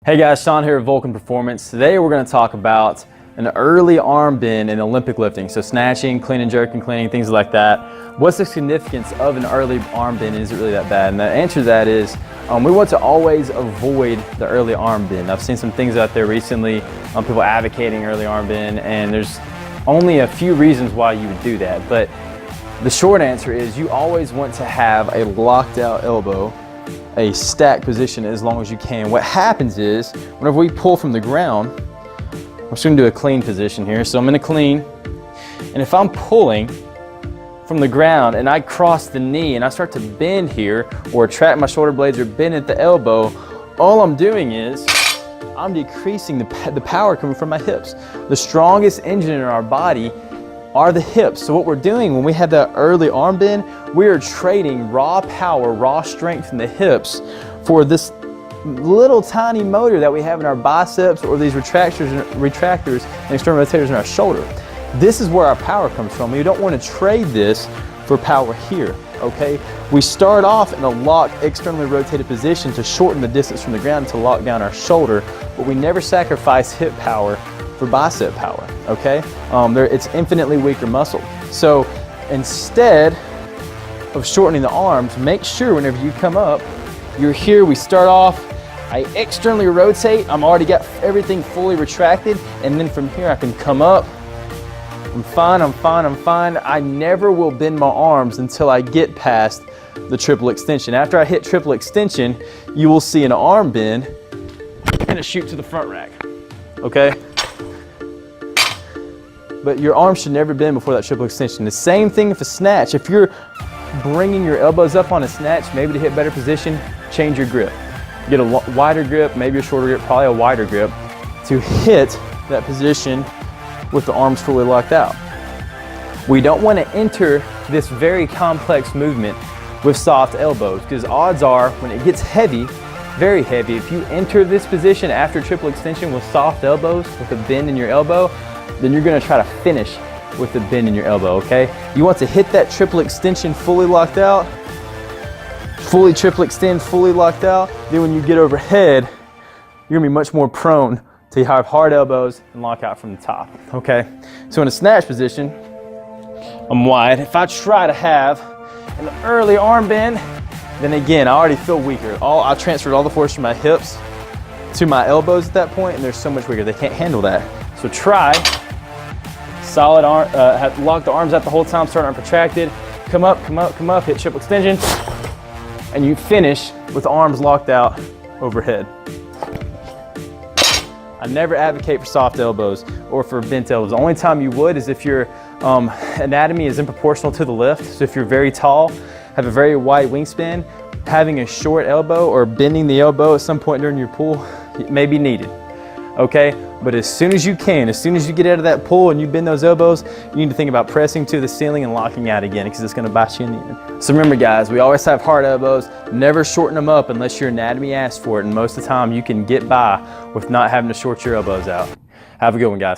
Hey guys, Sean here at Vulcan Performance. Today we're going to talk about an early arm bend in Olympic lifting. So snatching, clean and jerking, cleaning, things like that. What's the significance of an early arm bend? Is it really that bad? And the answer to that is we want to always avoid the early arm bend. I've seen some things out there recently, people advocating early arm bend, and there's only a few reasons why you would do that. But the short answer is you always want to have a locked out elbow, a stacked position as long as you can. What happens is whenever we pull from the ground, I'm just going to do a clean position here. So I'm in a clean, and if I'm pulling from the ground and I cross the knee and I start to bend here or retract my shoulder blades or bend at the elbow, all I'm doing is I'm decreasing the power coming from my hips. The strongest engine in our body are the hips. So what we're doing when we have that early arm bend, we are trading raw power, raw strength in the hips for this little tiny motor that we have in our biceps or these retractors and external rotators in our shoulder. This is where our power comes from. We don't want to trade this for power here, okay? We start off in a locked, externally rotated position to shorten the distance from the ground to lock down our shoulder, but we never sacrifice hip power for bicep power, okay? It's infinitely weaker muscle. So instead of shortening the arms, make sure whenever you come up, you're here, we start off, I externally rotate, I'm already got everything fully retracted, and then from here I can come up, I'm fine, I'm fine, I'm fine. I never will bend my arms until I get past the triple extension. After I hit triple extension, you will see an arm bend and a shoot to the front rack, okay? But your arms should never bend before that triple extension. The same thing if a snatch. If you're bringing your elbows up on a snatch, maybe to hit better position, change your grip. Get a wider grip, maybe a shorter grip, probably a wider grip to hit that position with the arms fully locked out. We don't want to enter this very complex movement with soft elbows, because odds are when it gets heavy, very heavy, if you enter this position after triple extension with soft elbows, with a bend in your elbow, then you're going to try to finish with the bend in your elbow, okay? You want to hit that triple extension fully locked out, fully triple extend, fully locked out. Then when you get overhead, you're going to be much more prone to have hard elbows and lock out from the top, okay? So in a snatch position, I'm wide. If I try to have an early arm bend, then again, I already feel weaker. I transferred all the force from my hips to my elbows at that point, and they're so much weaker. They can't handle that. So try solid arm, lock the arms out the whole time, start arm protracted, come up, come up, come up, hit triple extension, and you finish with the arms locked out overhead. I never advocate for soft elbows or for bent elbows. The only time you would is if your anatomy is improportional to the lift. So if you're very tall, have a very wide wingspan, having a short elbow or bending the elbow at some point during your pull may be needed, okay? But as soon as you can, as soon as you get out of that pull and you bend those elbows, you need to think about pressing to the ceiling and locking out again, because it's going to bite you in the end. So remember guys, we always have hard elbows. Never shorten them up unless your anatomy asks for it, and most of the time you can get by with not having to short your elbows out. Have a good one, guys.